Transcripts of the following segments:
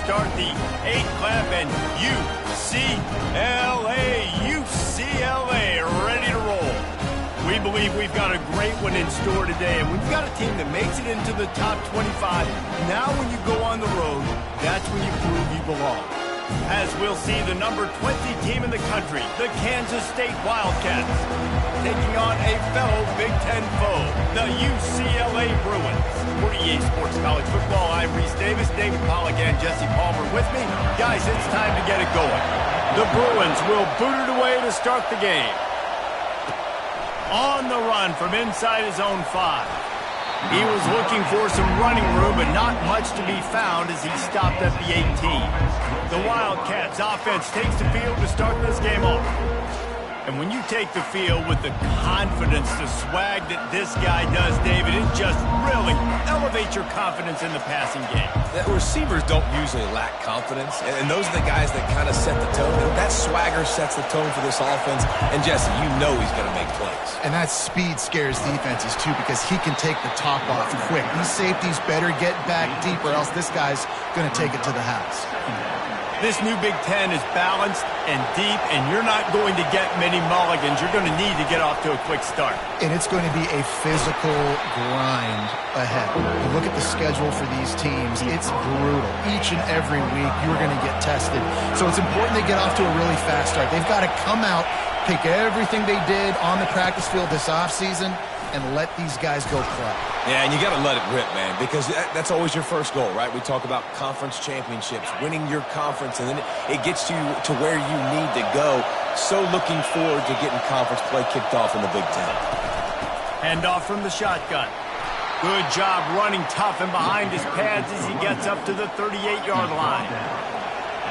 start the 8-clap and UCLA ready to roll. We believe we've got a great one in store today, and we've got a team that makes it into the top 25. Now when you go on the road, that's when you prove you belong. As we'll see the number 20 team in the country, the Kansas State Wildcats, taking on a fellow Big Ten foe, the UCLA Bruins. For EA Sports College Football, I'm Reese Davis, David Pollack, and Jesse Palmer with me. Guys, it's time to get it going. The Bruins will boot it away to start the game. On the run from inside his own 5. He was looking for some running room, but not much to be found as he stopped at the 18. The Wildcats offense takes the field to start this game off. And when you take the field with the confidence, the swag that this guy does, David, it just really elevates your confidence in the passing game. The receivers don't usually lack confidence, and those are the guys that kind of set the tone. That swagger sets the tone for this offense, and Jesse, you know he's going to make plays. And that speed scares defenses, too, because he can take the top off quick. These safeties better get back deep, or else this guy's going to take it to the house. This new Big Ten is balanced and deep, and you're not going to get many mulligans. You're going to need to get off to a quick start. And it's going to be a physical grind ahead. You look at the schedule for these teams, it's brutal. Each and every week, you're going to get tested. So it's important they get off to a really fast start. They've got to come out, pick everything they did on the practice field this offseason, and let these guys go play. Yeah, and you got to let it rip, man, because that's always your first goal, right? We talk about conference championships, winning your conference, and then it gets you to where you need to go. So looking forward to getting conference play kicked off in the Big Ten. Handoff from the shotgun. Good job running tough and behind his pads as he gets up to the 38-yard line.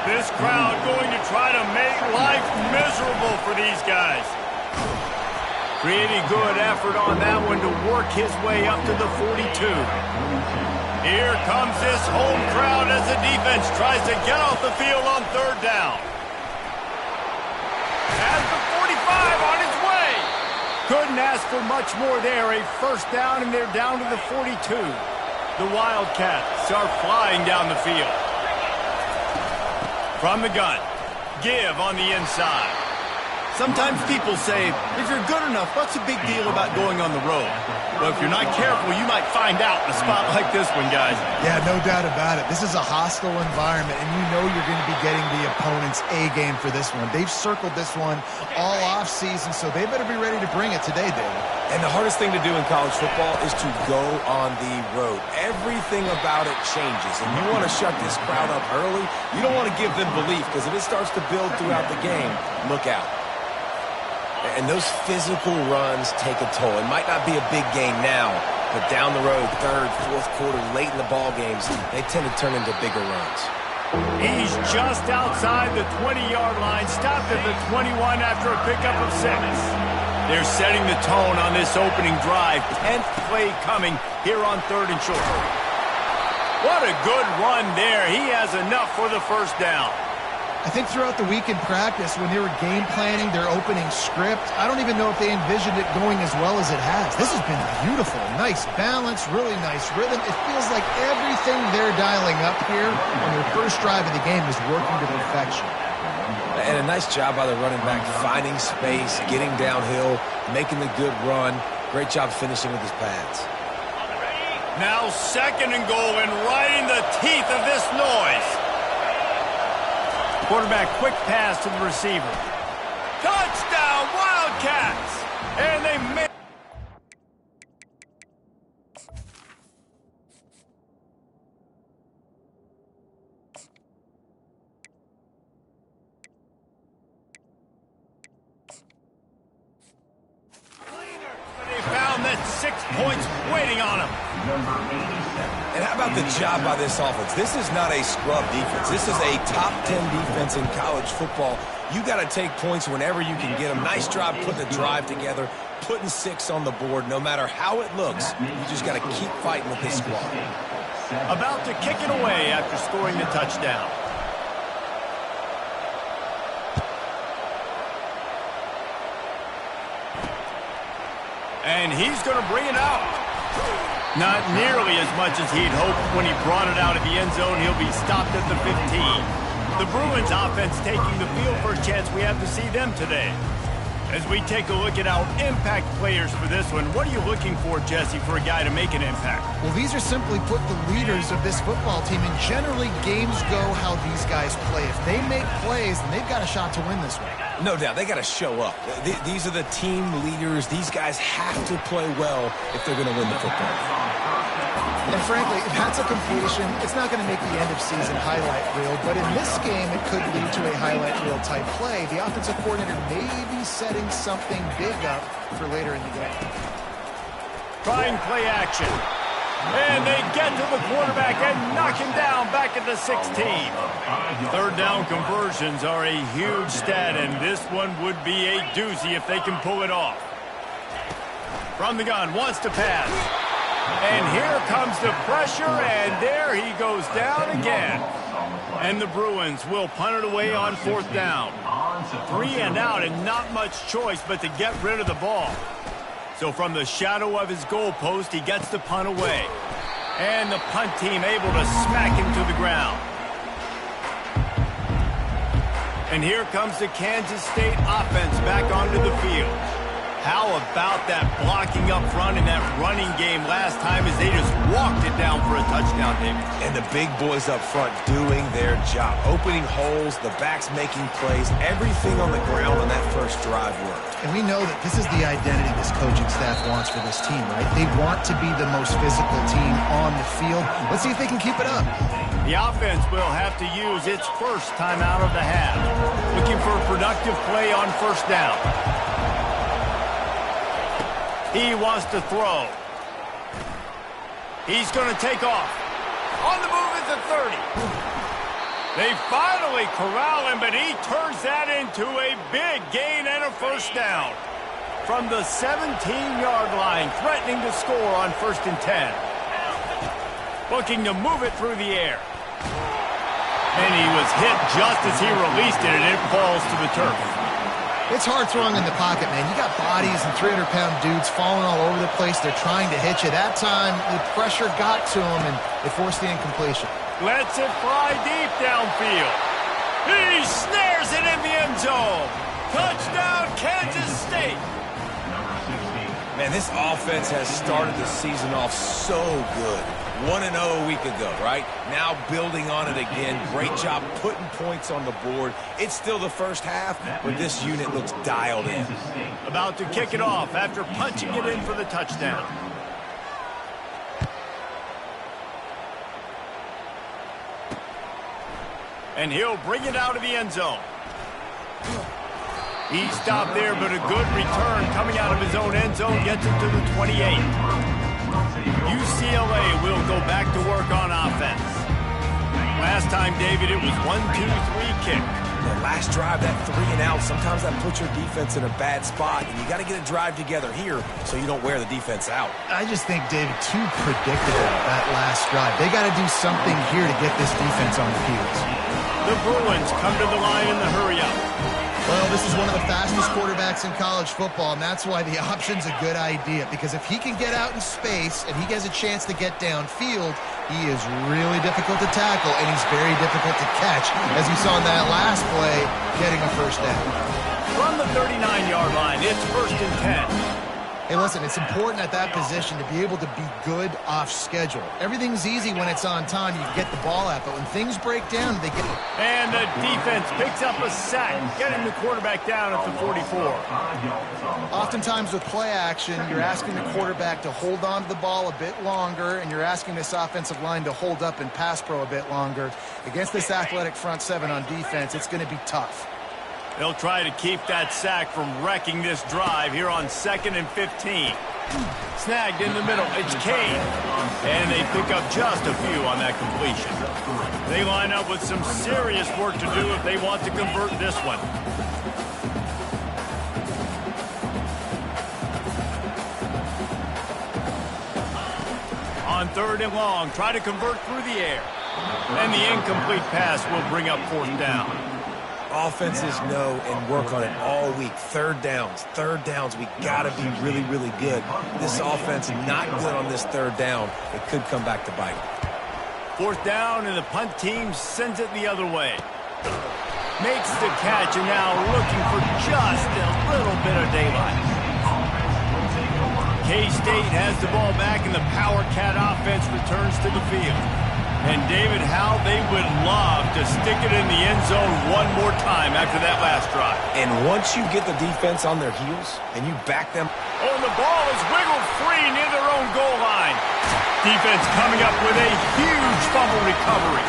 This crowd going to try to make life miserable for these guys. Pretty good effort on that one to work his way up to the 42. Here comes this home crowd as the defense tries to get off the field on 3rd down. Has the 45 on his way. Couldn't ask for much more there. A 1st down, and they're down to the 42. The Wildcats are flying down the field. From the gun, give on the inside. Sometimes people say, if you're good enough, what's the big deal about going on the road? Well, if you're not careful, you might find out in a spot like this one, guys. Yeah, no doubt about it. This is a hostile environment, and you know you're going to be getting the opponent's A-game for this one. They've circled this one all off-season, so they better be ready to bring it today, David. And the hardest thing to do in college football is to go on the road. Everything about it changes, and you want to shut this crowd up early. You don't want to give them belief, because if it starts to build throughout the game, look out. And those physical runs take a toll. It might not be a big gain now, but down the road, 3rd, 4th quarter, late in the ball games, they tend to turn into bigger runs. He's just outside the 20-yard line, stopped at the 21 after a pickup of 6. They're setting the tone on this opening drive. 10th play coming here on 3rd and short. What a good run there. He has enough for the 1st down. I think throughout the week in practice, when they were game planning their opening script, I don't even know if they envisioned it going as well as it has. This has been beautiful. Nice balance, really nice rhythm. It feels like everything they're dialing up here on their first drive of the game is working to perfection. And a nice job by the running back, finding space, getting downhill, making the good run. Great job finishing with his pads. Now 2nd and goal, and right in the teeth of this noise. Quarterback, quick pass to the receiver. Touchdown, Wildcats! And they made... They found that 6 points waiting on them. And how about the job by this offense? This is not a scrub defense. This is a top 10 defense in college football. You got to take points whenever you can get them. Nice job putting the drive together, putting 6 on the board. No matter how it looks, you just got to keep fighting with this squad. About to kick it away after scoring the touchdown. And he's going to bring it out. Not nearly as much as he'd hoped when he brought it out of the end zone. He'll be stopped at the 15. The Bruins offense taking the field. First chance we have to see them today. As we take a look at our impact players for this one, what are you looking for, Jesse, for a guy to make an impact? Well, these are simply put the leaders of this football team, and generally games go how these guys play. If they make plays, then they've got a shot to win this one. No doubt, they got to show up. These are the team leaders. These guys have to play well if they're going to win the football game. And frankly, if that's a completion, it's not going to make the end-of-season highlight reel. But in this game, it could lead to a highlight reel type play. The offensive coordinator may be setting something big up for later in the game. Trying play action. And they get to the quarterback and knock him down back at the 16. Third down conversions are a huge stat, and this one would be a doozy if they can pull it off. From the gun, wants to pass. And here comes the pressure, and there he goes down again. And the Bruins will punt it away on fourth down. 3 and out, and not much choice but to get rid of the ball. So from the shadow of his goalpost, he gets the punt away. And the punt team able to smack him to the ground. And here comes the Kansas State offense back onto the field. How about that blocking up front in that running game last time as they just walked it down for a touchdown, David? And the big boys up front doing their job. Opening holes, the backs making plays, everything on the ground on that first drive worked. And we know that this is the identity this coaching staff wants for this team, right? They want to be the most physical team on the field. Let's see if they can keep it up. The offense will have to use its first time out of the half. Looking for a productive play on first down. He wants to throw. He's going to take off. On the move at the 30. They finally corral him, but he turns that into a big gain and a first down. From the 17-yard line, threatening to score on 1st and 10. Looking to move it through the air. And he was hit just as he released it, and it falls to the turf. It's hard throwing in the pocket, man. You got bodies and 300-pound dudes falling all over the place. They're trying to hit you. That time, the pressure got to him, and it forced the incompletion. Lets it fly deep downfield. He snares it in the end zone. Touchdown, Kansas State. Man, this offense has started the season off so good. 1-0 a week ago, right? Now building on it again. Great job putting points on the board. It's still the first half, but this unit looks dialed in. About to kick it off after punching it in for the touchdown. And he'll bring it out of the end zone. He stopped there, but a good return coming out of his own end zone gets it to the 28. UCLA will go back to work on offense. Last time, David, it was 1-2-3 kick. The last drive, that 3 and out, sometimes that puts your defense in a bad spot, and you got to get a drive together here so you don't wear the defense out. I just think, David, too predictable, that last drive. They got to do something here to get this defense on the field. The Bruins come to the line in the hurry-up. Well, this is one of the fastest quarterbacks in college football, and that's why the option's a good idea. Because if he can get out in space and he has a chance to get downfield, he is really difficult to tackle, and he's very difficult to catch, as you saw in that last play, getting a first down. From the 39-yard line, it's 1st and 10. Hey, listen, it's important at that position to be able to be good off schedule. Everything's easy when it's on time. You get the ball out, but when things break down, they get... And the defense picks up a sack, getting the quarterback down at the 44. Oftentimes with play action, you're asking the quarterback to hold on to the ball a bit longer, and you're asking this offensive line to hold up in pass pro a bit longer. Against this athletic front seven on defense, it's going to be tough. They'll try to keep that sack from wrecking this drive here on 2nd and 15. Snagged in the middle, it's Kane. And they pick up just a few on that completion. They line up with some serious work to do if they want to convert this one. On 3rd and long, try to convert through the air. And the incomplete pass will bring up 4th down. Offenses know and work on it all week. Third downs, we got to be really, really good. This offense not good on this third down. It could come back to bite. Fourth down, and the punt team sends it the other way. Makes the catch, and now looking for just a little bit of daylight. K-State has the ball back, and the Power Cat offense returns to the field. And, David, how they would love to stick it in the end zone one more time after that last drive. And once you get the defense on their heels and you back them. Oh, and the ball is wiggled free near their own goal line. Defense coming up with a huge fumble recovery.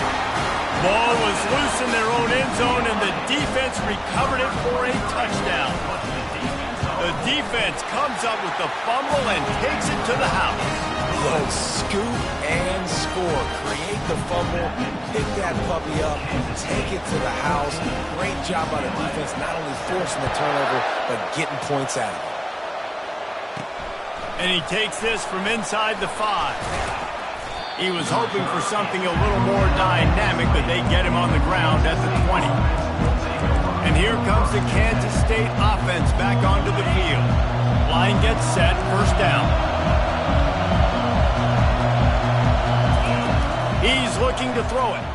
Ball was loose in their own end zone, and the defense recovered it for a touchdown. The defense comes up with the fumble and takes it to the house. Look, scoop and score. Create the fumble, pick that puppy up, take it to the house. Great job by the defense, not only forcing the turnover, but getting points out of it. And he takes this from inside the 5. He was hoping for something a little more dynamic, but they get him on the ground at the 20. And here comes the Kansas State offense back onto the field. Line gets set, first down. He's looking to throw it.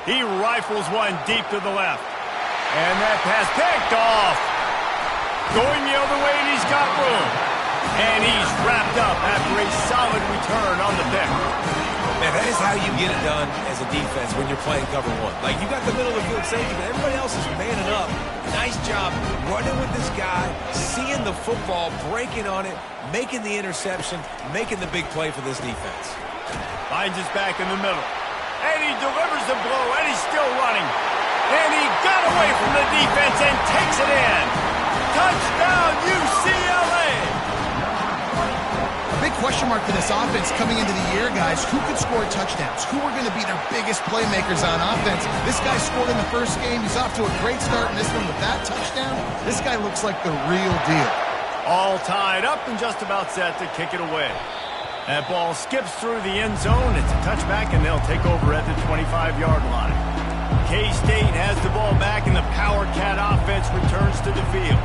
He rifles one deep to the left. And that pass picked off. Going the other way, and he's got room. And he's wrapped up after a solid return on the pick. Man, that is how you get it done as a defense when you're playing cover one. Like, you got the middle of the field safety, but everybody else is manning up. Nice job running with this guy, seeing the football, breaking on it, making the interception, making the big play for this defense. Finds his back in the middle. And he delivers the blow, and he's still running. And he got away from the defense and takes it in. Touchdown, UCLA! Big question mark for this offense coming into the year, guys. Who could score touchdowns? Who are going to be their biggest playmakers on offense? This guy scored in the first game. He's off to a great start in this one with that touchdown. This guy looks like the real deal. All tied up and just about set to kick it away. That ball skips through the end zone. It's a touchback, and they'll take over at the 25-yard line. K-State has the ball back, and the Power Cat offense returns to the field.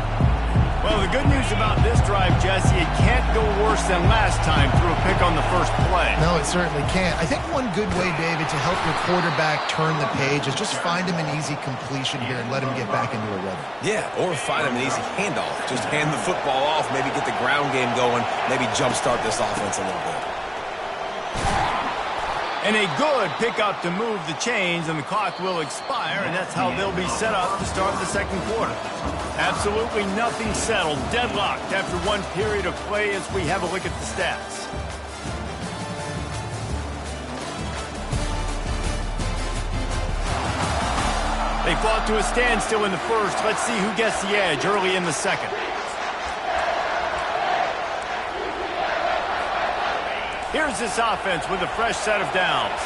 Well, the good news about this drive, Jesse, it can't go worse than last time through a pick on the first play. No, it certainly can't. I think one good way, David, to help your quarterback turn the page is just find him an easy completion here and let him get back into a rhythm. Yeah, or find him an easy handoff. Just hand the football off, maybe get the ground game going, maybe jumpstart this offense a little bit. And a good pickup to move the chains, and the clock will expire, and that's how they'll be set up to start the second quarter. Absolutely nothing settled, deadlocked after one period of play as we have a look at the stats. They fought to a standstill in the first. Let's see who gets the edge early in the second. Here's this offense with a fresh set of downs.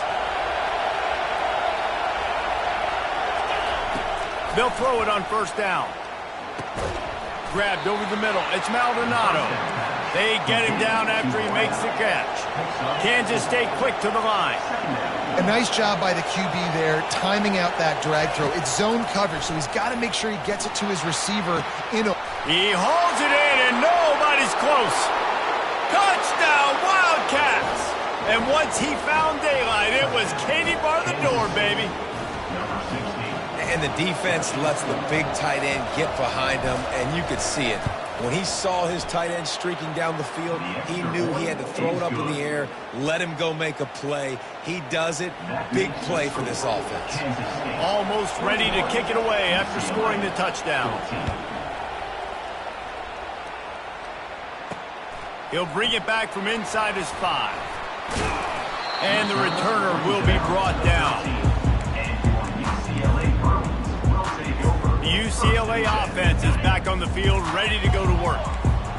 They'll throw it on first down. Grabbed over the middle. It's Maldonado. They get him down after he makes the catch. Kansas State quick to the line. A nice job by the QB there, timing out that drag throw. It's zone coverage, so he's got to make sure he gets it to his receiver. He hauls it in, and nobody's close. Touchdown, Wildcats! And once he found daylight, it was Katie bar the door, baby. And the defense lets the big tight end get behind him, and you could see it. When he saw his tight end streaking down the field, he knew he had to throw it up in the air, let him go make a play. He does it. Big play for this offense. Almost ready to kick it away after scoring the touchdown. He'll bring it back from inside his 5. And the returner will be brought down. The UCLA offense is back on the field, ready to go to work.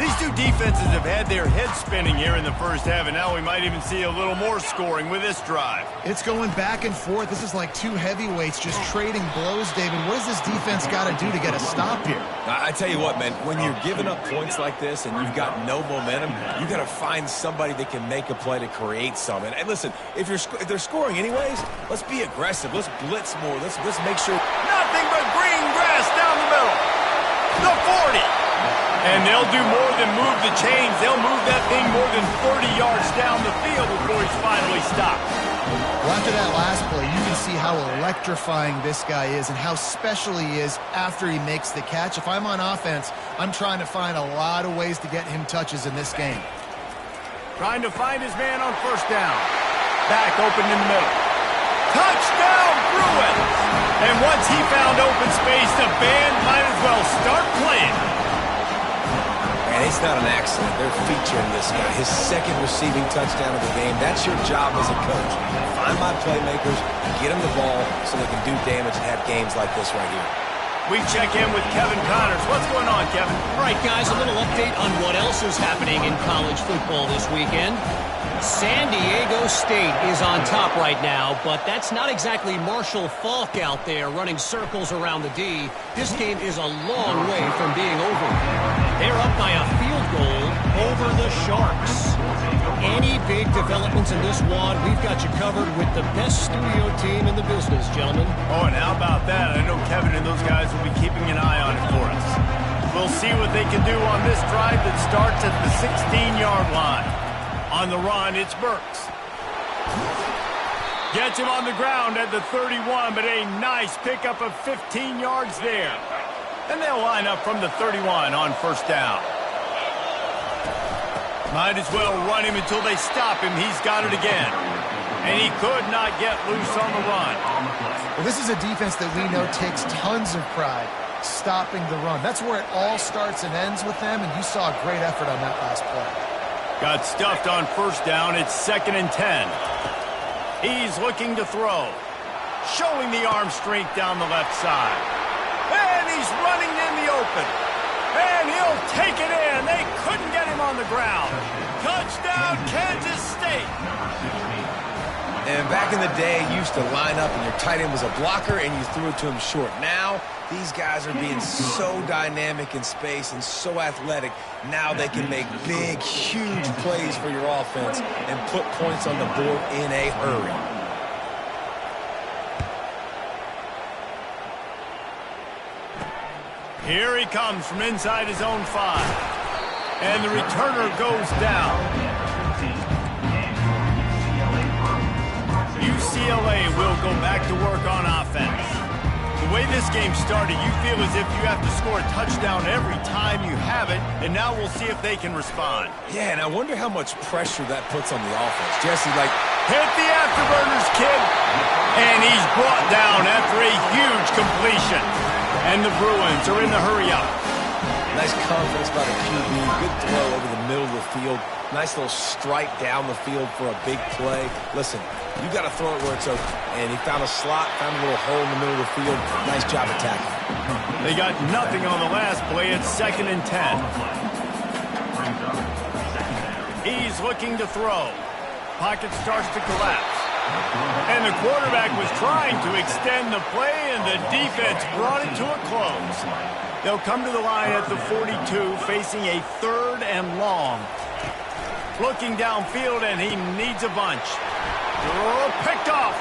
These two defenses have had their heads spinning here in the first half, and now we might even see a little more scoring with this drive. It's going back and forth. This is like two heavyweights just trading blows, David. What does this defense got to do to get a stop here? I tell you what, man, when you're giving up points like this and you've got no momentum, you got to find somebody that can make a play to create some. And listen, if they're scoring anyways, let's be aggressive. Let's blitz more. Let's make sure. Nothing but green grass down the middle. The 40. And they'll do more than move the chains. They'll move that thing more than 30 yards down the field before he's finally stopped. Well, after that last play, you can see how electrifying this guy is and how special he is after he makes the catch. If I'm on offense, I'm trying to find a lot of ways to get him touches in this game. Trying to find his man on first down. Back open in the middle. Touchdown, Bruins! And once he found open space, the band might as well start playing. And it's not an accident. They're featuring this guy. His second receiving touchdown of the game. That's your job as a coach. Find my playmakers, get them the ball so they can do damage and have games like this right here. We check in with Kevin Connors. What's going on, Kevin? All right, guys, a little update on what else is happening in college football this weekend. San Diego State is on top right now, but that's not exactly Marshall Faulk out there running circles around the D. This game is a long way from being over. They're up by a field goal over the Sharks. Any big developments in this one, we've got you covered with the best studio team in the business, gentlemen. Oh, and how about that? I know Kevin and those guys will be keeping an eye on it for us. We'll see what they can do on this drive that starts at the 16-yard line. On the run, it's Burks. Gets him on the ground at the 31, but a nice pickup of 15 yards there. And they'll line up from the 31 on first down. Might as well run him until they stop him. He's got it again. And he could not get loose on the run. Well, this is a defense that we know takes tons of pride stopping the run. That's where it all starts and ends with them, and you saw a great effort on that last play. Got stuffed on first down. It's 2nd and 10. He's looking to throw. Showing the arm strength down the left side. And he's running in the open. And he'll take it in. They couldn't get him on the ground. Touchdown, Kansas State. And back in the day, you used to line up and your tight end was a blocker and you threw it to him short. Now, these guys are being so dynamic in space and so athletic. Now they can make big, huge plays for your offense and put points on the board in a hurry. Here he comes from inside his own 5. And the returner goes down. UCLA will go back to work on offense. The way this game started, you feel as if you have to score a touchdown every time you have it, and now we'll see if they can respond. Yeah, and I wonder how much pressure that puts on the offense. Jesse, hit the afterburners, kid. And he's brought down after a huge completion. And the Bruins are in the hurry-up. Nice confidence by the QB. Good throw over the middle of the field. Nice little strike down the field for a big play. Listen, you got to throw it where it's open. And he found a slot, found a little hole in the middle of the field. Nice job attacking. They got nothing on the last play. It's 2nd and 10. He's looking to throw. Pocket starts to collapse. And the quarterback was trying to extend the play, and the defense brought it to a close. They'll come to the line at the 42, facing a 3rd and long. Looking downfield, and he needs a bunch. Oh, picked off.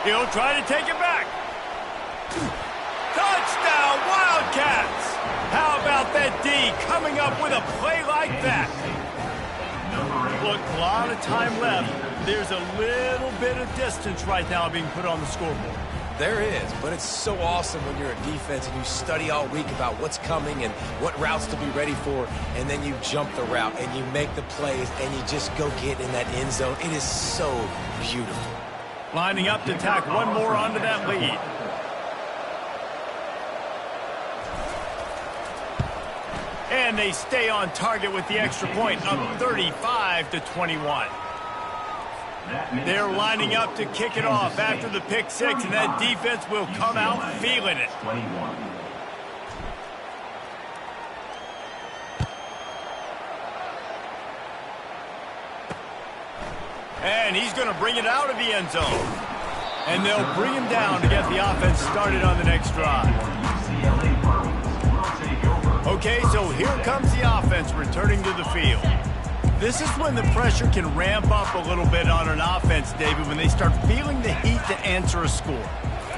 He'll try to take it back. Touchdown, Wildcats! How about that D coming up with a play like that? Look, a lot of time left. There's a little bit of distance right now being put on the scoreboard. There is, but it's so awesome when you're a defense and you study all week about what's coming and what routes to be ready for, and then you jump the route and you make the plays and you just go get in that end zone. It is so beautiful. Lining up to tack one more onto that lead. And they stay on target with the extra point, up 35-21. They're lining up to kick it off after the pick 6, and that defense will come out feeling it. And he's going to bring it out of the end zone. And they'll bring him down to get the offense started on the next drive. Okay, so here comes the offense returning to the field. This is when the pressure can ramp up a little bit on an offense, David, when they start feeling the heat to answer a score.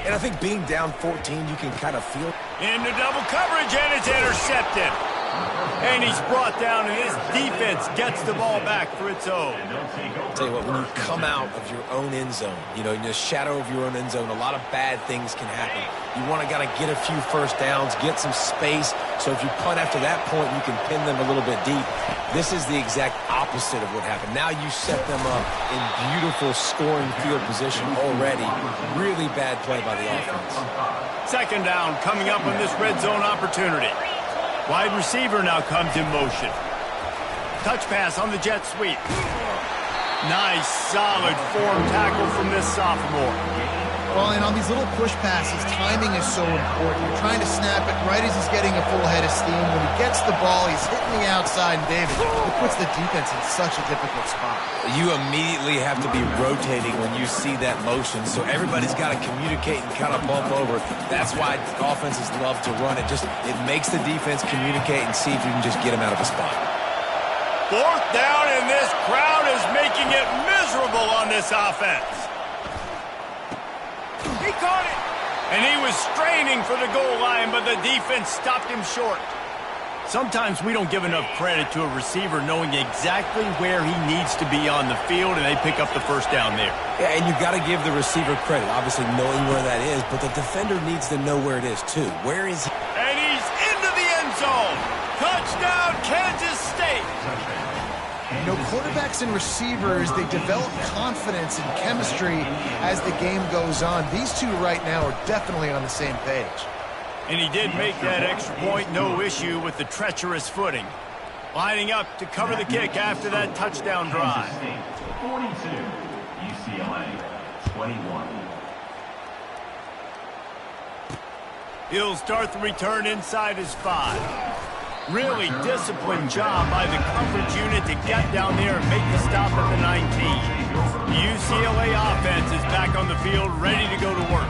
And I think being down 14, you can kind of feel. Into double coverage, and it's intercepted. And he's brought down, and his defense gets the ball back for its own. I'll tell you what, when you come out of your own end zone, you know, in the shadow of your own end zone, a lot of bad things can happen. You want to gotta get a few first downs, get some space, so if you punt after that point, you can pin them a little bit deep. This is the exact opposite of what happened. Now you set them up in beautiful scoring field position already. Really bad play by the offense. Second down coming up on this red zone opportunity. Wide receiver now comes in motion. Touch pass on the jet sweep. Nice, solid form tackle from this sophomore. Well, and on these little push passes, timing is so important. You're trying to snap it right as he's getting a full head of steam. When he gets the ball, he's hitting the outside, and David, it puts the defense in such a difficult spot. You immediately have to be rotating when you see that motion, so everybody's got to communicate and kind of bump over. That's why offenses love to run it. It makes the defense communicate and see if you can just get him out of a spot. Fourth down, and this crowd is making it miserable on this offense. He caught it, and he was straining for the goal line, but the defense stopped him short. Sometimes we don't give enough credit to a receiver knowing exactly where he needs to be on the field, and they pick up the first down there. Yeah, and you've got to give the receiver credit, obviously knowing where that is, but the defender needs to know where it is, too. Where is he? And he's into the end zone. Touchdown, Kansas State. You know, quarterbacks and receivers, they develop confidence and chemistry as the game goes on. These two right now are definitely on the same page. And he did make that extra point, no issue with the treacherous footing. Lining up to cover the kick after that touchdown drive. 42, UCLA, 21. He'll start the return inside his 5. Really disciplined job by the coverage unit to get down there and make the stop at the 19. The UCLA offense is back on the field, ready to go to work.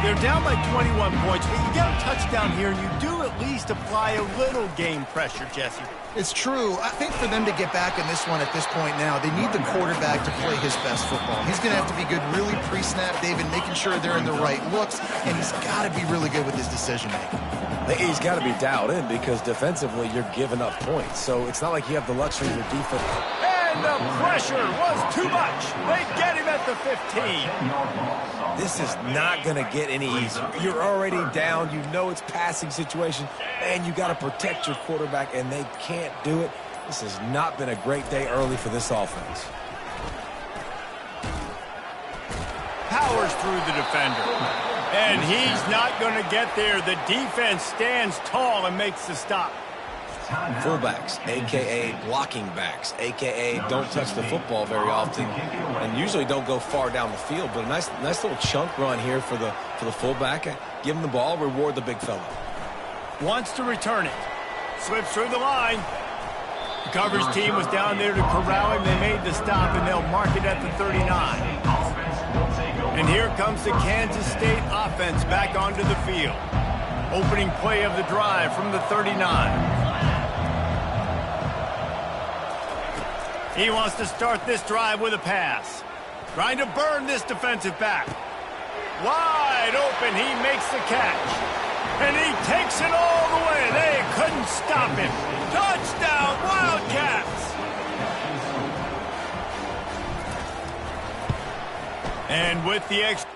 They're down by 21 points, but you get a touchdown here, and you do at least apply a little game pressure, Jesse. It's true. I think for them to get back in this one at this point now, they need the quarterback to play his best football. He's going to have to be good really pre-snap, David, making sure they're in the right looks, and he's got to be really good with his decision-making. He's got to be dialed in because defensively you're giving up points. So it's not like you have the luxury of your defense. And the pressure was too much. They get him at the 15. This is not going to get any easier. You're already down. You know it's passing situation. And you got to protect your quarterback, and they can't do it. This has not been a great day early for this offense. Powers through the defender. And he's not going to get there. The defense stands tall and makes the stop. Fullbacks, a.k.a. blocking backs, a.k.a. don't touch the football very often and usually don't go far down the field. But a nice little chunk run here for the fullback. Give him the ball, reward the big fella. Wants to return it. Slips through the line. The coverage team was down there to corral him. They made the stop, and they'll mark it at the 39. And here comes the Kansas State offense back onto the field. Opening play of the drive from the 39. He wants to start this drive with a pass. Trying to burn this defensive back. Wide open, he makes the catch. And he takes it all the way. They couldn't stop him. Touchdown, Wildcats! And with the extra...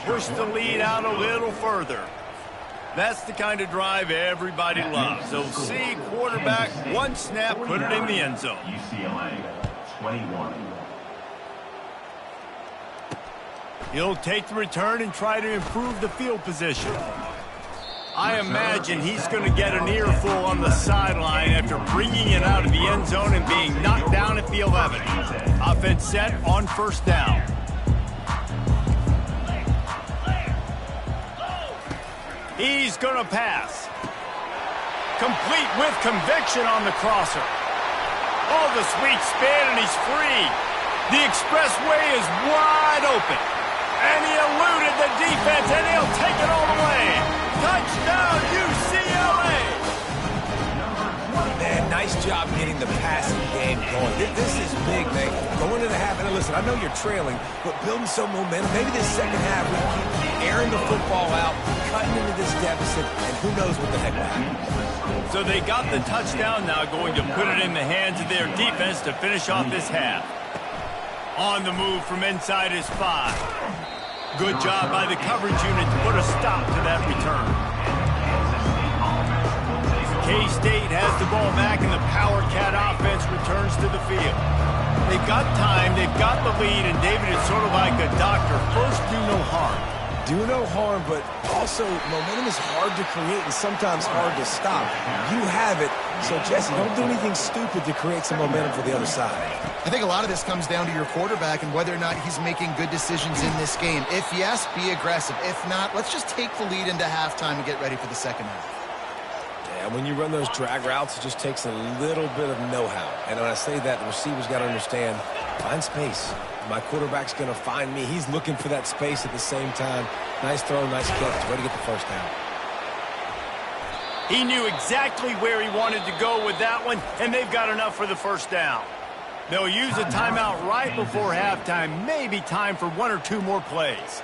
Push the lead out a little further. That's the kind of drive everybody loves. So see, quarterback, one snap, put it in the end zone. UCLA, 21. He'll take the return and try to improve the field position. I imagine he's going to get an earful on the sideline after bringing it out of the end zone and being knocked down at the 11. Offense set on first down. He's going to pass. Complete with conviction on the crosser. Oh, the sweet spin, and he's free. The expressway is wide open. And he eluded the defense, and he'll take it all the way. Touchdown, UCLA! Man, nice job getting the passing game going. This is big, man. Going into half, and listen, I know you're trailing, but building some momentum. Maybe this second half, we keep airing the football out, cutting into this deficit, and who knows what the heck will happen. So they got the touchdown now, going to put it in the hands of their defense to finish off this half. On the move from inside his 5. Good job by the coverage unit to put a stop to that return. K-State has the ball back, and the Power Cat offense returns to the field. They've got time, they've got the lead, and David is sort of like a doctor. First, do no harm. Do no harm, but also momentum is hard to create and sometimes hard to stop. You have it, so Jesse, don't do anything stupid to create some momentum for the other side. I think a lot of this comes down to your quarterback and whether or not he's making good decisions in this game. If yes, be aggressive. If not, let's just take the lead into halftime and get ready for the second half. Yeah, when you run those drag routes, it just takes a little bit of know-how. And when I say that, the receiver's got to understand, find space. My quarterback's going to find me. He's looking for that space at the same time. Nice throw, nice catch. Way to get the first down. He knew exactly where he wanted to go with that one, and they've got enough for the first down. They'll use a timeout right before halftime. Maybe time for 1 or 2 more plays.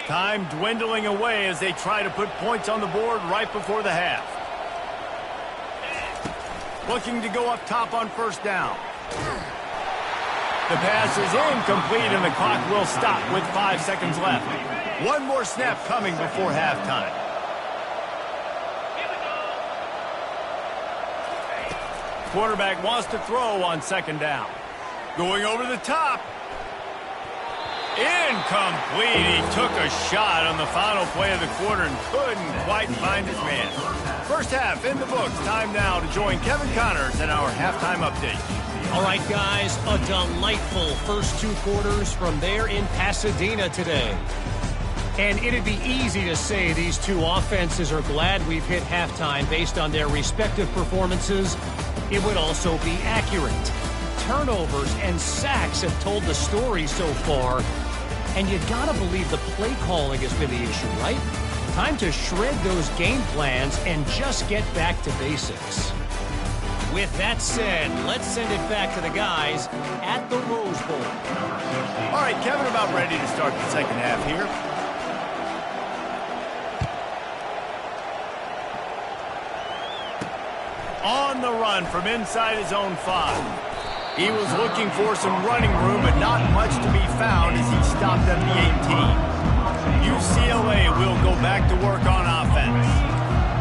Time dwindling away as they try to put points on the board right before the half. Looking to go up top on first down. The pass is incomplete, and the clock will stop with 5 seconds left. One more snap coming before halftime. Quarterback wants to throw on second down. Going over the top. Incomplete. He took a shot on the final play of the quarter and couldn't quite find his man. First half in the books. Time now to join Kevin Connors in our halftime update. All right, guys, a delightful first 2 quarters from there in Pasadena today. And it'd be easy to say these two offenses are glad we've hit halftime based on their respective performances. It would also be accurate. Turnovers and sacks have told the story so far. And you gotta believe the play calling has been the issue, right? Time to shred those game plans and just get back to basics. With that said, let's send it back to the guys at the Rose Bowl. All right, Kevin, about ready to start the second half here. On the run from inside his own 5. He was looking for some running room, but not much to be found as he stopped at the 18. UCLA will go back to work on offense.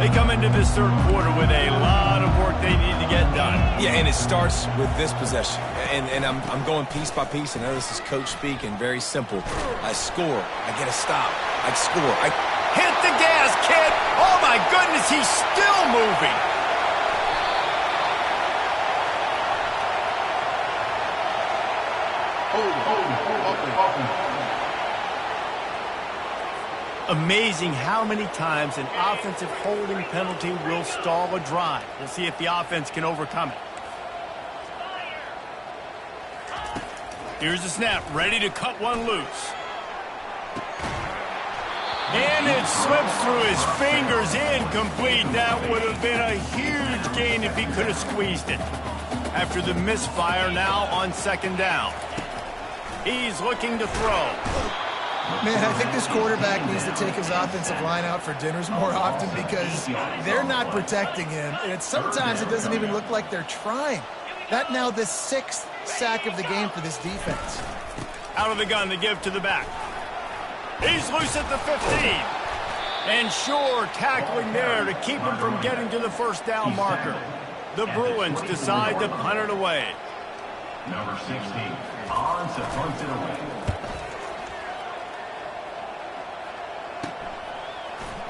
They come into this third quarter with a lot of work they need to get done. Yeah, and it starts with this possession. And I'm going piece by piece. I know this is coach speak and very simple. I score. I get a stop. I score. I hit the gas, kid. Oh, my goodness, he's still moving. Amazing how many times an offensive holding penalty will stall a drive. We'll see if the offense can overcome it. Here's the snap, ready to cut one loose. And it slips through his fingers, incomplete. That would have been a huge gain if he could have squeezed it. After the misfire, now on second down. He's looking to throw. Man, I think this quarterback needs to take his offensive line out for dinners more often because they're not protecting him. And sometimes it doesn't even look like they're trying. That now the 6th sack of the game for this defense. Out of the gun, they give to the back. He's loose at the 15. And sure, tackling there to keep him from getting to the first down marker. The Bruins decide to punt it away. Number 16, on to punt it away.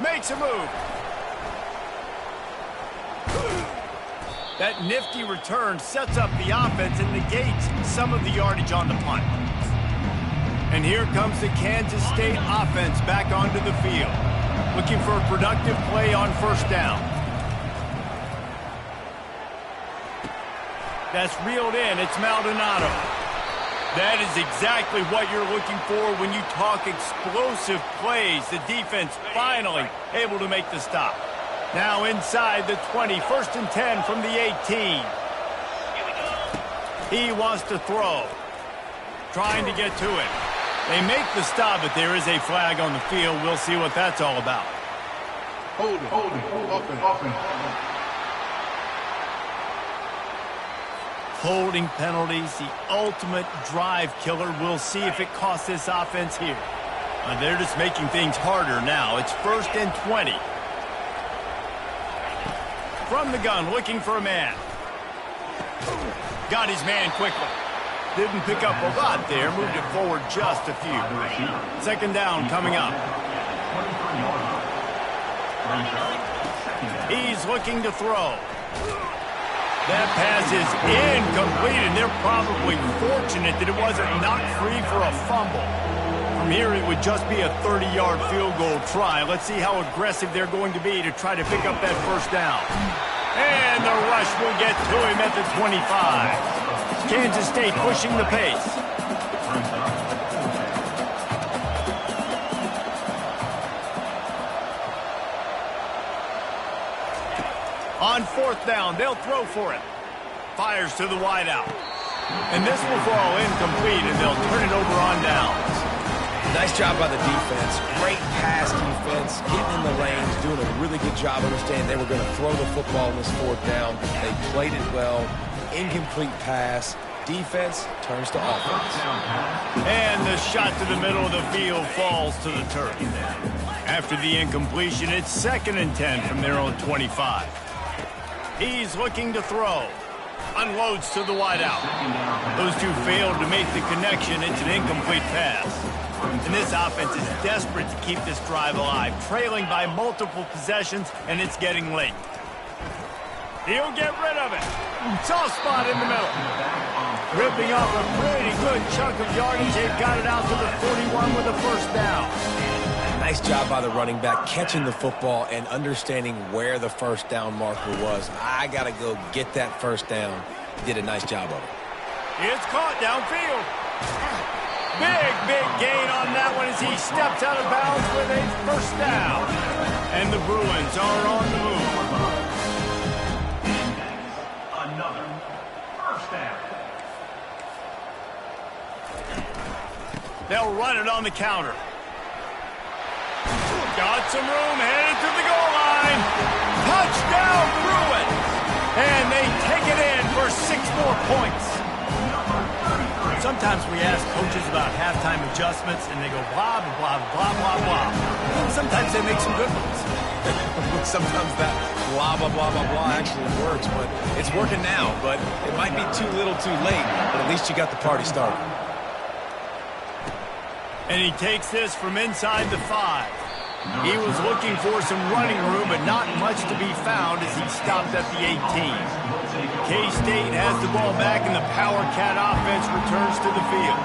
Makes a move. That nifty return sets up the offense and negates some of the yardage on the punt. And here comes the Kansas State offense back onto the field, looking for a productive play on first down. That's reeled in. It's Maldonado. That is exactly what you're looking for when you talk explosive plays. The defense finally able to make the stop. Now inside the 20, 1st and 10 from the 18. He wants to throw. Trying to get to it. They make the stop, but there is a flag on the field. We'll see what that's all about. Holding penalties, the ultimate drive killer. We'll see if it costs this offense here. They're just making things harder now. It's 1st and 20. From the gun, looking for a man. Got his man quickly. Didn't pick up a lot there. Moved it forward just a few. 2nd down coming up. He's looking to throw. That pass is incomplete, and they're probably fortunate that it wasn't knocked free for a fumble. From here, it would just be a 30-yard field goal try. Let's see how aggressive they're going to be to try to pick up that first down. And the rush will get to him at the 25. Kansas State pushing the pace. On 4th down, they'll throw for it. Fires to the wideout. And this will fall incomplete, and they'll turn it over on downs. Nice job by the defense. Great pass defense, getting in the lanes, doing a really good job understanding they were going to throw the football in this 4th down. They played it well. Incomplete pass. Defense turns to offense. And the shot to the middle of the field falls to the turf. After the incompletion, it's 2nd and 10 from their own 25. He's looking to throw. Unloads to the wideout. Those two failed to make the connection. It's an incomplete pass. And this offense is desperate to keep this drive alive, trailing by multiple possessions, and it's getting late. He'll get rid of it. Soft spot in the middle. Ripping off a pretty good chunk of yardage. They've got it out to the 41 with a 1st down. Nice job by the running back, catching the football and understanding where the first down marker was. I got to go get that first down. Did a nice job of it. It's caught downfield. Big gain on that one as he steps out of bounds with a 1st down. And the Bruins are on the move. Another 1st down. They'll run it on the counter. Got some room, headed to the goal line. Touchdown, Bruins! And they take it in for 6 more points. Sometimes we ask coaches about halftime adjustments, and they go blah, blah, blah, blah, blah. And sometimes they make some good ones. Sometimes that blah, blah, blah, blah, blah actually works, but it's working now. But it might be too little too late, but at least you got the party started. And he takes this from inside the 5. He was looking for some running room, but not much to be found as he stopped at the 18. K-State has the ball back, and the Power Cat offense returns to the field.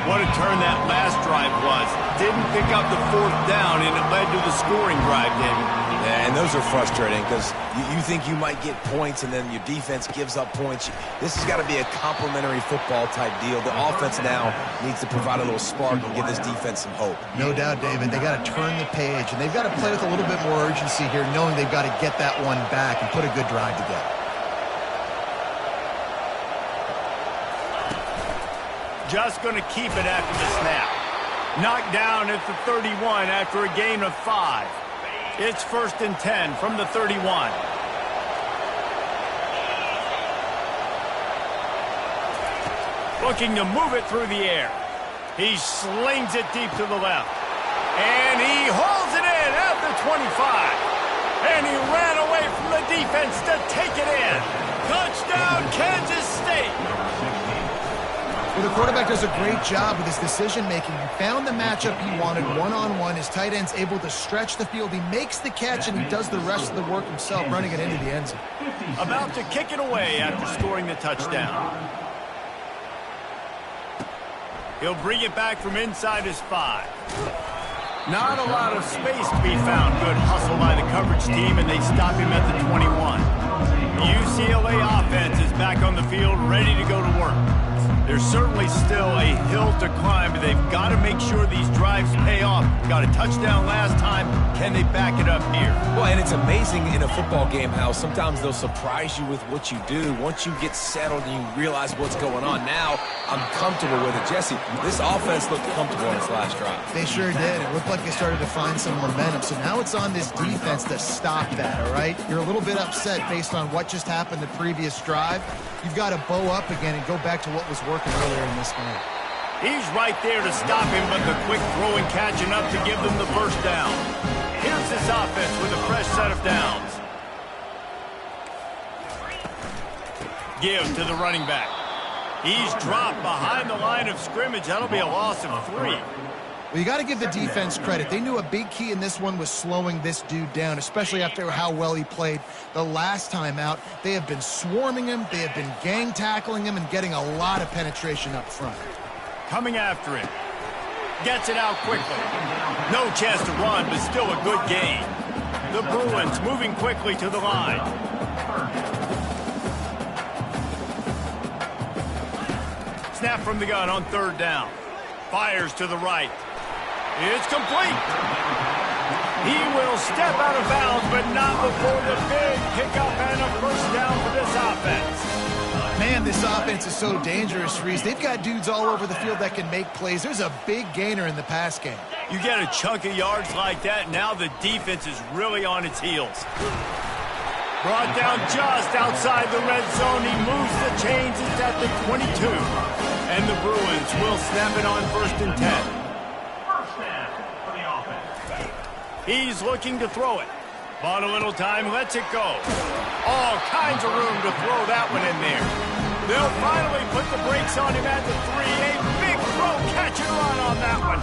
What a turn that last drive was. Didn't pick up the 4th down, and it led to the scoring drive, David. Yeah, and those are frustrating because you think you might get points, and then your defense gives up points. This has got to be a complementary football type deal. The offense now needs to provide a little spark and give this defense some hope. No doubt, David. They got to turn the page, and they've got to play with a little bit more urgency here, knowing they've got to get that one back and put a good drive together. Just going to keep it after the snap. Knocked down at the 31 after a gain of 5. It's 1st and 10 from the 31. Looking to move it through the air. He slings it deep to the left. And he holds it in at the 25. And he ran away from the defense to take it in. Touchdown, Kansas State. Well, the quarterback does a great job with his decision-making. He found the matchup he wanted one-on-one. His tight end's able to stretch the field. He makes the catch, and he does the rest of the work himself, running it into the end zone. About to kick it away after scoring the touchdown. He'll bring it back from inside his 5. Not a lot of space to be found. Good hustle by the coverage team, and they stop him at the 21. The UCLA offense is back on the field, ready to go to work. There's certainly still a hill to climb, but they've got to make sure these drives pay off. Got a touchdown last time. Can they back it up here? Well, and it's amazing in a football game how sometimes they'll surprise you with what you do. Once you get settled and you realize what's going on, now I'm comfortable with it. Jesse, this offense looked comfortable in its last drive. They sure did. It looked like they started to find some momentum. So now it's on this defense to stop that, all right? You're a little bit upset based on what just happened the previous drive. You've got to bow up again and go back to what was working earlier in this game. He's right there to stop him, but the quick throw and catching up to give them the first down. Here's this offense with a fresh set of downs. Give to the running back. He's dropped behind the line of scrimmage. That'll be a loss of 3. Well, you got to give the defense credit. They knew a big key in this one was slowing this dude down, especially after how well he played the last time out. They have been swarming him. They have been gang tackling him and getting a lot of penetration up front. Coming after him. Gets it out quickly. No chance to run, but still a good gain. The Bruins moving quickly to the line. Snap from the gun on 3rd down. Fires to the right. It's complete. He will step out of bounds, but not before the big pickup and a first down for this offense. Man, this offense is so dangerous, Reese. They've got dudes all over the field that can make plays. There's a big gainer in the pass game. You get a chunk of yards like that, now the defense is really on its heels. Brought down just outside the red zone. He moves the chains. It's at the 22. And the Bruins will snap it on 1st and 10. He's looking to throw it. Bought a little time, lets it go. All kinds of room to throw that one in there. They'll finally put the brakes on him at the 3. A big throw, catch and run on that one.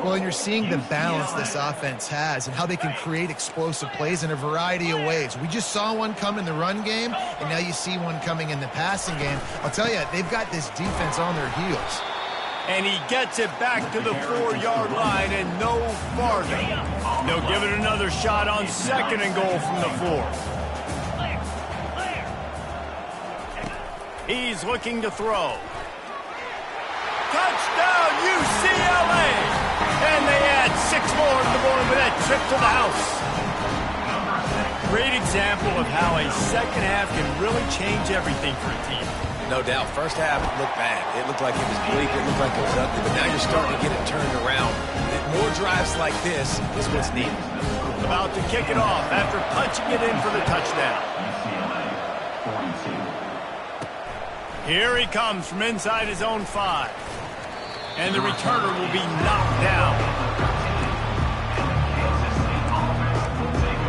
Well, and you're seeing the balance this offense has and how they can create explosive plays in a variety of ways. We just saw one come in the run game, and now you see one coming in the passing game. I'll tell you, they've got this defense on their heels. And he gets it back to the 4-yard line and no farther. They'll give it another shot on 2nd and goal from the 4. He's looking to throw. Touchdown, UCLA! And they add 6 more to the board with that trip to the house. Great example of how a second half can really change everything for a team. No doubt. First half looked bad. It looked like it was bleak. It looked like it was ugly. But now you're starting to get it turned around. More drives like this is what's needed. About to kick it off after punching it in for the touchdown. Here he comes from inside his own 5. And the returner will be knocked down.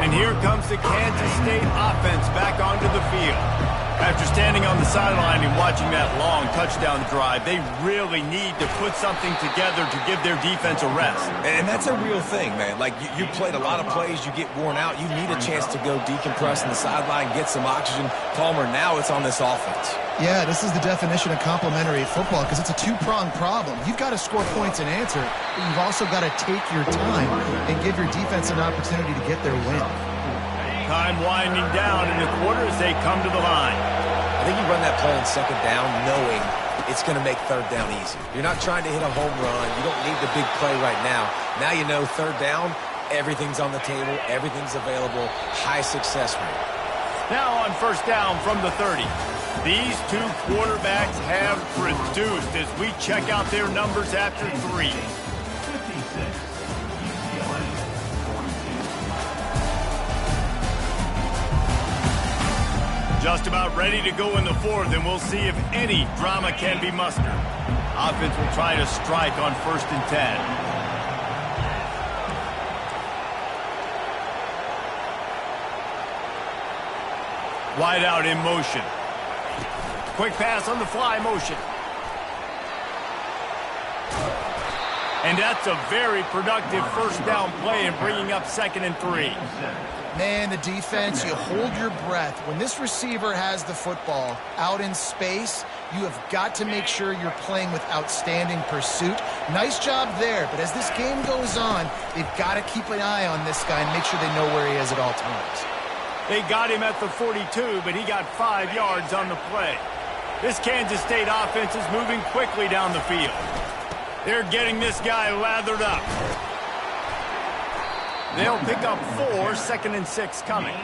And here comes the Kansas State offense back onto the field. After standing on the sideline and watching that long touchdown drive, they really need to put something together to give their defense a rest. And that's a real thing, man. Like, you played a lot of plays, you get worn out, you need a chance to go decompress on the sideline, get some oxygen. Palmer, now it's on this offense. Yeah, this is the definition of complementary football because it's a two-pronged problem. You've got to score points and answer, but you've also got to take your time and give your defense an opportunity to get their win. Time winding down in the quarter as they come to the line. I think you run that play on 2nd down knowing it's going to make 3rd down easy. You're not trying to hit a home run. You don't need the big play right now. Now you know 3rd down, everything's on the table, everything's available, high success rate. Now on 1st down from the 30. These two quarterbacks have produced as we check out their numbers after 3. Just about ready to go in the 4th, and we'll see if any drama can be mustered. Offense will try to strike on 1st and 10. Wide out in motion. Quick pass on the fly motion. And that's a very productive first down play and bringing up 2nd and 3. Man, the defense, you hold your breath. When this receiver has the football out in space, you have got to make sure you're playing with outstanding pursuit. Nice job there, but as this game goes on, they've got to keep an eye on this guy and make sure they know where he is at all times. They got him at the 42, but he got 5 yards on the play. This Kansas State offense is moving quickly down the field. They're getting this guy lathered up. They'll pick up 4, 2nd and 6 coming.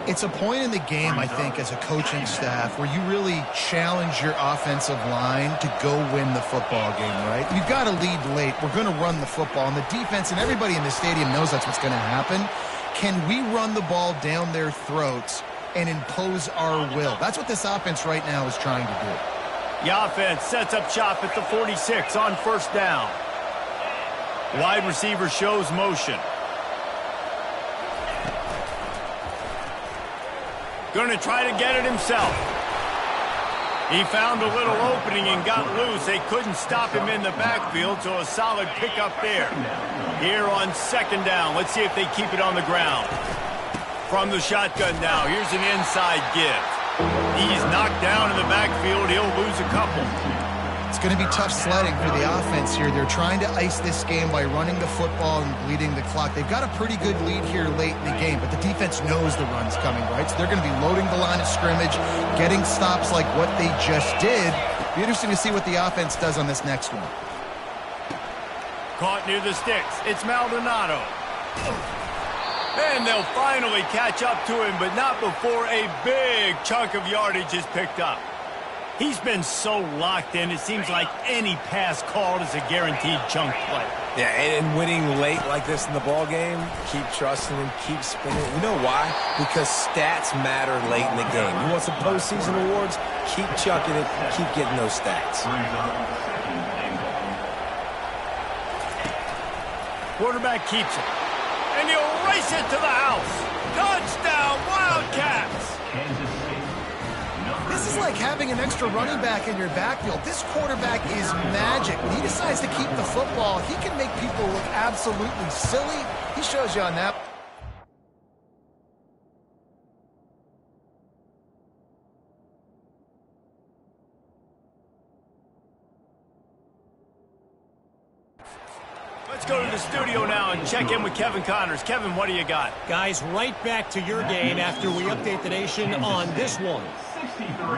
It's a point in the game, I think, as a coaching staff where you really challenge your offensive line to go win the football game, right? You've got to lead late. We're going to run the football, and the defense and everybody in the stadium knows that's what's going to happen. Can we run the ball down their throats and impose our will? That's what this offense right now is trying to do. The offense sets up shop at the 46 on 1st down. Wide receiver shows motion. Going to try to get it himself. He found a little opening and got loose. They couldn't stop him in the backfield, so a solid pickup there. Here on 2nd down, let's see if they keep it on the ground. From the shotgun now, here's an inside give. He's knocked down in the backfield. He'll lose a couple. It's going to be tough sledding for the offense here. They're trying to ice this game by running the football and bleeding the clock. They've got a pretty good lead here late in the game, but the defense knows the run's coming, right? So they're going to be loading the line of scrimmage, getting stops like what they just did. Be interesting to see what the offense does on this next one. Caught near the sticks. It's Maldonado. And they'll finally catch up to him, but not before a big chunk of yardage is picked up. He's been so locked in, it seems like any pass called is a guaranteed chunk play. Yeah, and winning late like this in the ball game, keep trusting him, keep spinning. You know why? Because stats matter late in the game. You want some postseason awards? Keep chucking it, keep getting those stats. Quarterback keeps it. And he'll race it to the house. Touchdown, Wildcats! This is like having an extra running back in your backfield. This quarterback is magic. When he decides to keep the football, he can make people look absolutely silly. He shows you on that. Let's go to the studio now and check in with Kevin Connors. Kevin, what do you got? Guys, right back to your game after we update the nation on this one.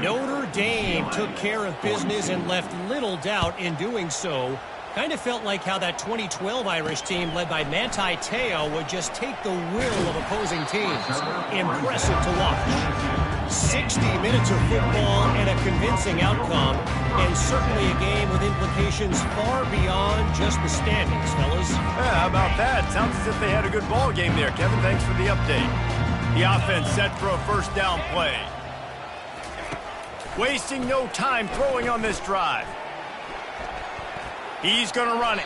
Notre Dame took care of business and left little doubt in doing so. Kind of felt like how that 2012 Irish team led by Manti Te'o would just take the will of opposing teams. Impressive to watch. 60 minutes of football and a convincing outcome, and certainly a game with implications far beyond just the standings, fellas. Yeah, how about that? Sounds as if they had a good ball game there. Kevin, thanks for the update. The offense set for a first down play. Wasting no time throwing on this drive. He's going to run it.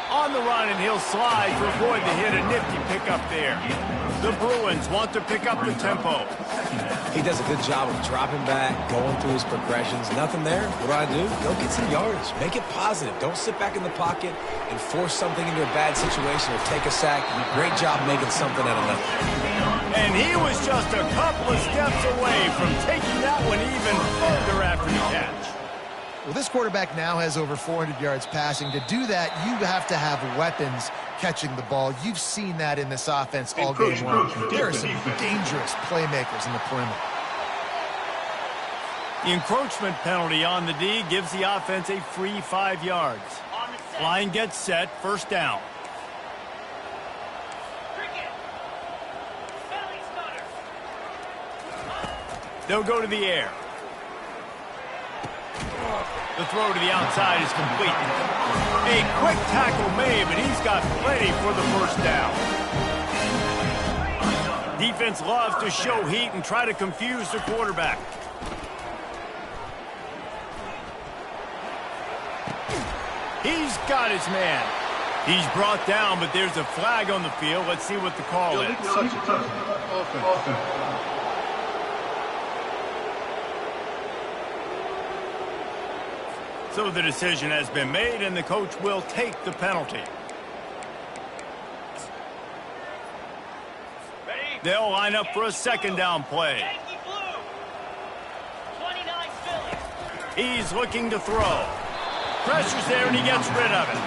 On the run, and he'll slide to avoid the hit. A nifty pickup there. The Bruins want to pick up the tempo. He does a good job of dropping back, going through his progressions. Nothing there. What do? Go get some yardage. Make it positive. Don't sit back in the pocket and force something into a bad situation or take a sack. Great job making something out of nothing. And he was just a couple of steps away from taking that one even further after the catch. Well, this quarterback now has over 400 yards passing. To do that, you have to have weapons catching the ball. You've seen that in this offense all game long. There are some dangerous playmakers in the perimeter. The encroachment penalty on the D gives the offense a free 5 yards. Line gets set, first down. They'll go to the air. The throw to the outside is complete. A quick tackle made, but he's got plenty for the first down. Defense loves to show heat and try to confuse the quarterback. He's got his man. He's brought down, but there's a flag on the field. Let's see what the call is. So the decision has been made, and the coach will take the penalty. They'll line up for a second down play. He's looking to throw. Pressure's there, and he gets rid of it.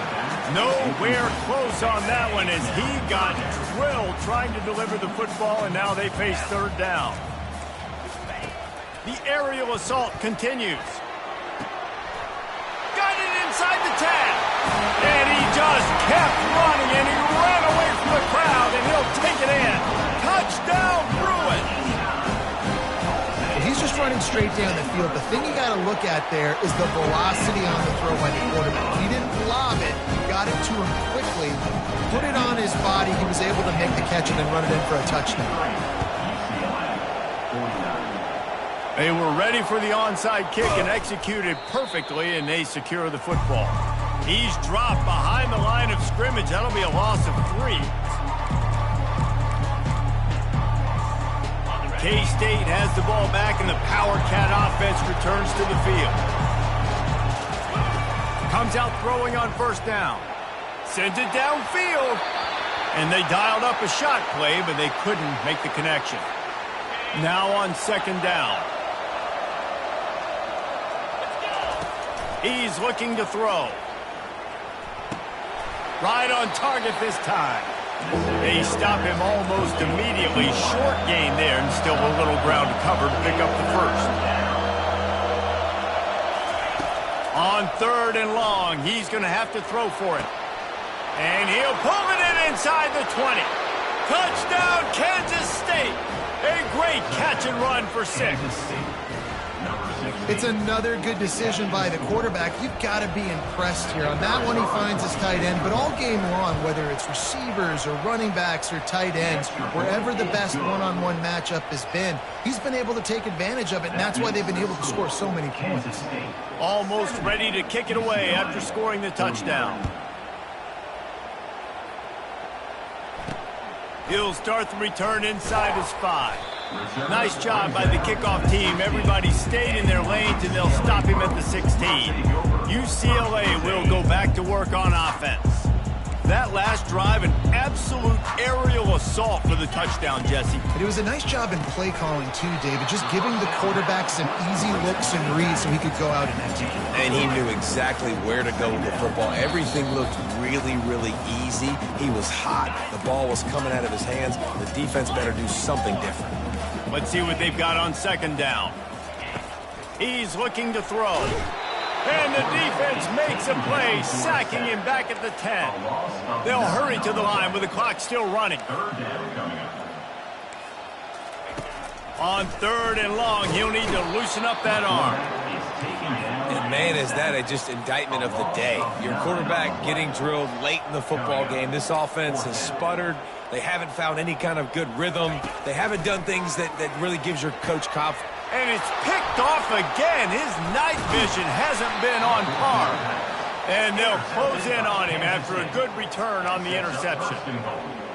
Nowhere close on that one as he got drilled trying to deliver the football, and now they face third down. The aerial assault continues. Got it inside the 10. And he just kept running, and he ran away from the crowd, and he'll take it in. Touchdown, Bruins! He's just running straight down the field. The thing you got to look at there is the velocity on the throw by the quarterback. He didn't lob it. He got it to him quickly, put it on his body. He was able to make the catch and then run it in for a touchdown. They were ready for the onside kick and executed perfectly, and they secure the football. He's dropped behind the line of scrimmage. That'll be a loss of 3. K-State has the ball back, and the Power Cat offense returns to the field. Comes out throwing on first down. Sends it downfield. And they dialed up a shot play, but they couldn't make the connection. Now on second down. He's looking to throw. Right on target this time. They stop him almost immediately. Short gain there, and still a little ground to cover to pick up the first. On third and long, he's going to have to throw for it. And he'll pull it in inside the 20. Touchdown, Kansas State. A great catch and run for 6. It's another good decision by the quarterback. You've got to be impressed here. On that one, he finds his tight end, but all game long, whether it's receivers or running backs or tight ends, wherever the best one-on-one matchup has been, he's been able to take advantage of it, and that's why they've been able to score so many points. Almost ready to kick it away after scoring the touchdown. He'll start the return inside his 5. Nice job by the kickoff team. Everybody stayed in their lanes, and they'll stop him at the 16. UCLA will go back to work on offense. That last drive, an absolute aerial assault for the touchdown, Jesse. And it was a nice job in play calling, too, David, just giving the quarterback some easy looks and reads so he could go out and execute. And he knew exactly where to go with the football. Everything looked really, really easy. He was hot. The ball was coming out of his hands. The defense better do something different. Let's see what they've got on second down. He's looking to throw. And the defense makes a play, sacking him back at the 10. They'll hurry to the line with the clock still running. On third and long, he'll need to loosen up that arm. And man, is that just indictment of the day. Your quarterback getting drilled late in the football game. This offense has sputtered. They haven't found any kind of good rhythm. They haven't done things that really gives your coach confidence. And it's picked off again. His night vision hasn't been on par. And they'll close in on him after a good return on the interception.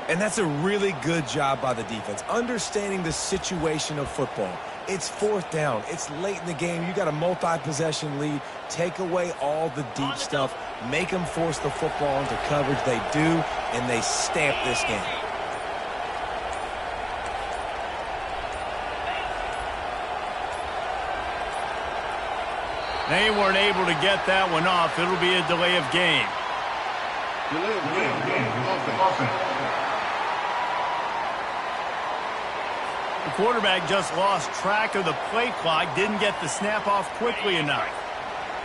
And that's a really good job by the defense, understanding the situation of football. It's fourth down. It's late in the game. You got a multi-possession lead. Take away all the deep stuff. Make them force the football into coverage. They do, and they stamp this game. They weren't able to get that one off. It'll be a delay of game. The quarterback just lost track of the play clock, didn't get the snap off quickly enough.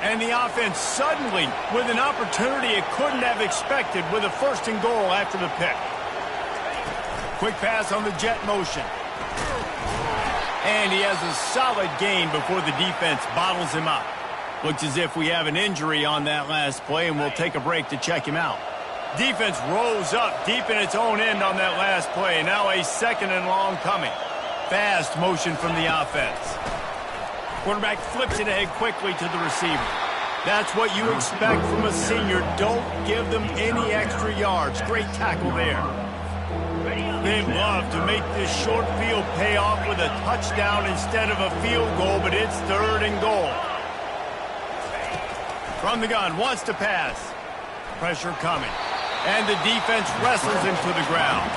And the offense suddenly, with an opportunity it couldn't have expected, with a first and goal after the pick. Quick pass on the jet motion. And he has a solid gain before the defense bottles him up. Looks as if we have an injury on that last play, and we'll take a break to check him out. Defense rolls up deep in its own end on that last play. Now a second and long coming. Fast motion from the offense. Quarterback flips it ahead quickly to the receiver. That's what you expect from a senior. Don't give them any extra yards. Great tackle there. They'd love to make this short field pay off with a touchdown instead of a field goal, but it's 3rd and goal. From the gun, wants to pass. Pressure coming. And the defense wrestles him to the ground.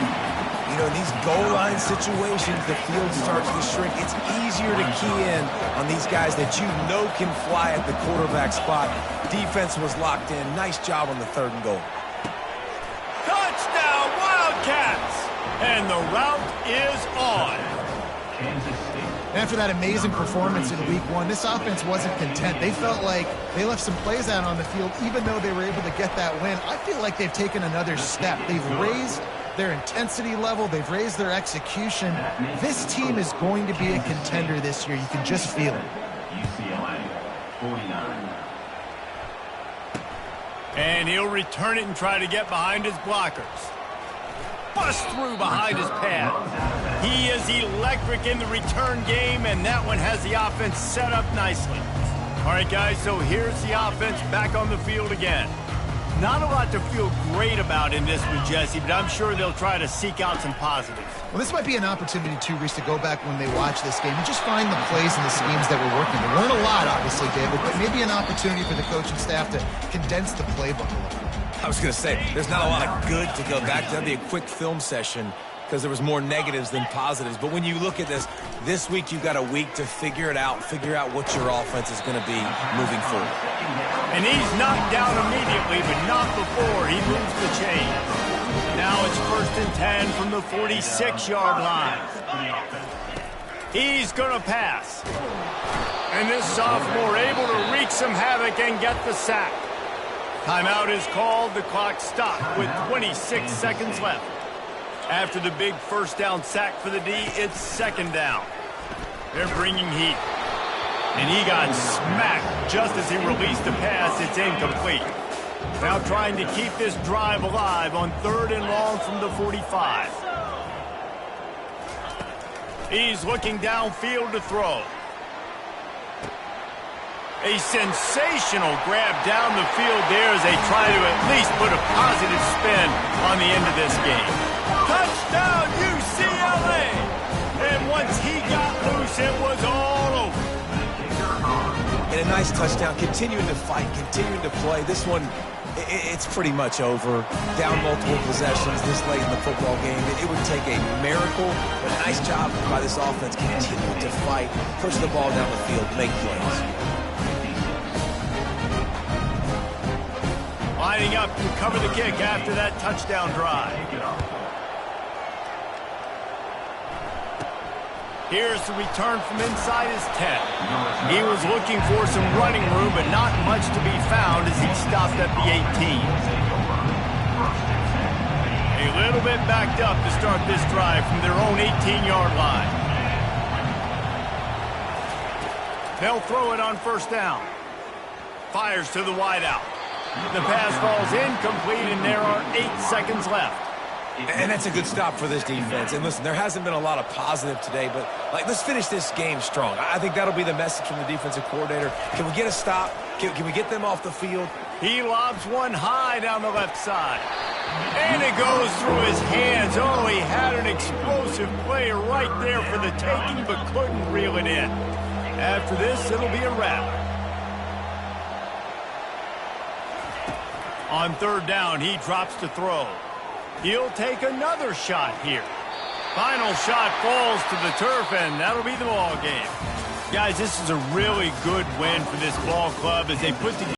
You know, in these goal line situations, the field starts to shrink. It's easier to key in on these guys that you know can fly at the quarterback spot. Defense was locked in. Nice job on the 3rd and goal. Touchdown, Wildcats! And the route is on. Kansas State. After that amazing performance in week 1, this offense wasn't content. They felt like they left some plays out on the field, even though they were able to get that win. I feel like they've taken another step. They've raised their intensity level. They've raised their execution. This team is going to be a contender this year. You can just feel it. UCLA, 49. And he'll return it and try to get behind his blockers. Bust through behind his pad. He is electric in the return game, and that one has the offense set up nicely. All right, guys, so here's the offense back on the field again. Not a lot to feel great about in this one, Jesse, but I'm sure they'll try to seek out some positives. Well, this might be an opportunity, too, Reese, to go back when they watch this game and just find the plays and the schemes that were working. There weren't a lot, obviously, David, but maybe an opportunity for the coaching staff to condense the playbook a little bit. I was going to say, there's not a lot of good to go back to. That'd be a quick film session because there was more negatives than positives. But when you look at this week you've got a week to figure it out, figure out what your offense is going to be moving forward. And he's knocked down immediately, but not before he moves the chain. Now it's 1st and 10 from the 46-yard line. He's going to pass. And this sophomore able to wreak some havoc and get the sack. Timeout is called. The clock stopped with 26 seconds left. After the big 1st down sack for the D, it's 2nd down. They're bringing heat. And he got smacked just as he released the pass. It's incomplete. Now trying to keep this drive alive on 3rd and long from the 45. He's looking downfield to throw. A sensational grab down the field there as they try to at least put a positive spin on the end of this game. Touchdown, UCLA! And once he got loose, it was all over. And a nice touchdown, continuing to fight, continuing to play. This one, it's pretty much over. Down multiple possessions this late in the football game. It would take a miracle, but a nice job by this offense continuing to fight, push the ball down the field, make plays. Lining up to cover the kick after that touchdown drive. Here's the return from inside his 10. He was looking for some running room, but not much to be found as he stopped at the 18. A little bit backed up to start this drive from their own 18-yard line. They'll throw it on 1st down. Fires to the wideout. The pass falls incomplete, and there are 8 seconds left. And that's a good stop for this defense. And listen, there hasn't been a lot of positive today, but let's finish this game strong. I think that'll be the message from the defensive coordinator. Can we get a stop? Can we get them off the field? He lobs one high down the left side. And it goes through his hands. Oh, he had an explosive play right there for the taking, but couldn't reel it in. After this, it'll be a wrap. On 3rd down, he drops to throw. He'll take another shot here. Final shot falls to the turf, and that'll be the ball game. Guys, this is a really good win for this ball club as they put together